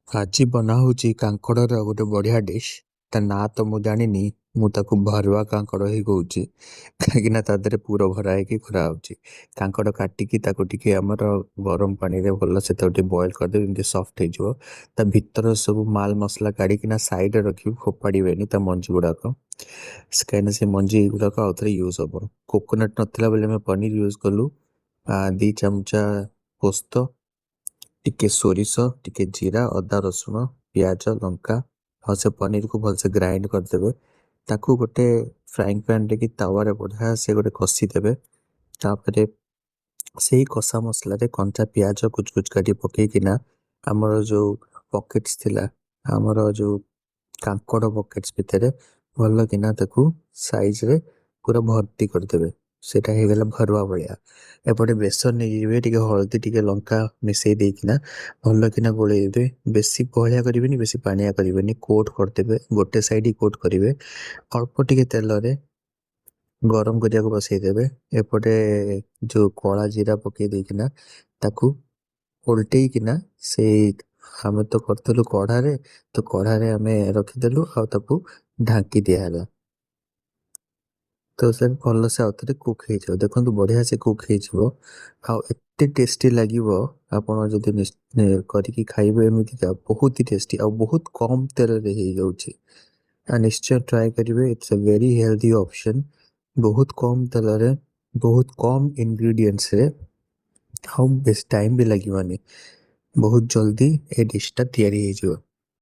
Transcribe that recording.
ଆଜି ବନା ହଉଛି କାଙ୍କଡ଼ର ଗୋଟେ ବଢିଆ ଡିsh। ତା ନାଁ ତ ମୁଁ ଜାଣିନି, ମୁଁ ତାକୁ ଭରୁଆ କାଙ୍କଡ଼ ହିଁ କହୁଛି, କାହିଁକିନା ତା ଦେହରେ ପୁର ଭରା ହେଇକି କରାହଉଛି। କାଙ୍କଡ଼ କାଟିକି ତାକୁ ଟିକେ ଆମର ଗରମ ପାଣିରେ ଭଲସେ ତାକୁ ଟିକେ ବଏଲ୍ କରିଦେବେ, ଯେମିତି ସଫ୍ଟ ହେଇଯିବ। ତା ଭିତର ସବୁ ମାଲ ମସଲା କାଢ଼ିକିନା ସାଇଡ଼ରେ ରଖିବି, ଫୋପାଡ଼ିବେନି ତା ମଞ୍ଜି ଗୁଡ଼ାକ, କାହିଁକିନା ସେ ମଞ୍ଜି ଗୁଡ଼ାକ ଆଉଥରେ ୟୁଜ୍ ହେବ। କୋକୋନଟ୍ ନଥିଲା ବୋଲି ଆମେ ପନିର ୟୁଜ୍ କଲୁ। 2 ଚାମଚା ପୋସ୍ତ, ଟିକେ ସୋରିଷ, ଟିକେ ଜିରା, ଅଦା ରସୁଣ, ପିଆଜ, ଲଙ୍କା ଆଉ ସେ ପନିରକୁ ଭଲସେ ଗ୍ରାଇଣ୍ଡ କରିଦେବେ। ତାକୁ ଗୋଟେ ଫ୍ରାଇଂ ପ୍ୟାନ୍ରେ କି ତାୱାରେ ବଢ଼ିଆ ସେ ଗୋଟେ କଷିଦେବେ। ତାପରେ ସେଇ କଷା ମସଲାରେ କଞ୍ଚା ପିଆଜ କୁଚ କୁଚ କାଟି ପକେଇକିନା ଆମର ଯେଉଁ ପକେଟ୍ସ ଥିଲା, ଆମର ଯେଉଁ କାଙ୍କଡ଼ ପକେଟ୍ସ ଭିତରେ ଭଲ କିନା ତାକୁ ସାଇଜରେ ପୁରା ଭର୍ତ୍ତି କରିଦେବେ। ସେଇଟା ହେଇଗଲା ଭରୁଆ ଭଳିଆ। ଏପଟେ ବେସନ ନେଇଯିବେ, ଟିକେ ହଳଦୀ ଟିକେ ଲଙ୍କା ମିଶାଇ ଦେଇକିନା ଭଲ କିନା ଗୋଳେଇ ଦେବେ। ବେଶୀ ବହଳିଆ କରିବେନି, ବେଶୀ ପାଣିଆ କରିବେନି, କୋଟ୍ କରିଦେବେ। ଗୋଟେ ସାଇଡ଼ କୋଟ୍ କରିବେ, ଅଳ୍ପ ଟିକେ ତେଲରେ ଗରମ କରିବାକୁ ବସେଇଦେବେ। ଏପଟେ ଯେଉଁ କଳା ଜିରା ପକେଇ ଦେଇକିନା ତାକୁ ଓଲଟେଇକିନା ସେଇ ଆମେ ତ କରିଥିଲୁ କଢ଼ାରେ, ତ କଢ଼ାରେ ଆମେ ରଖିଦେଲୁ ଆଉ ତାକୁ ଢାଙ୍କି ଦିଆହେଲା। ତ ସେ ଭଲସେ ଆଉଥରେ କୁକ୍ ହେଇଯିବ। ଦେଖନ୍ତୁ ବଢ଼ିଆ ସେ କୁକ୍ ହେଇଯିବ ଆଉ ଏତେ ଟେଷ୍ଟି ଲାଗିବ। ଆପଣ ଯଦି କରିକି ଖାଇବେ ଏମିତିକା, ବହୁତ ହି ଟେଷ୍ଟି ଆଉ ବହୁତ କମ୍ ତେଲରେ ହେଇଯାଉଛି। ନିଶ୍ଚୟ ଟ୍ରାଏ କରିବେ। It's a very healthy option. ବହୁତ କମ୍ ତେଲରେ, ବହୁତ କମ୍ ଇନଗ୍ରିଡ଼ିଏଣ୍ଟସରେ, ଆଉ ବେଶୀ ଟାଇମ୍ ବି ଲାଗିବନି। ବହୁତ ଜଲ୍ଦି ଏ ଡିଶ୍ଟା ତିଆରି ହେଇଯିବ।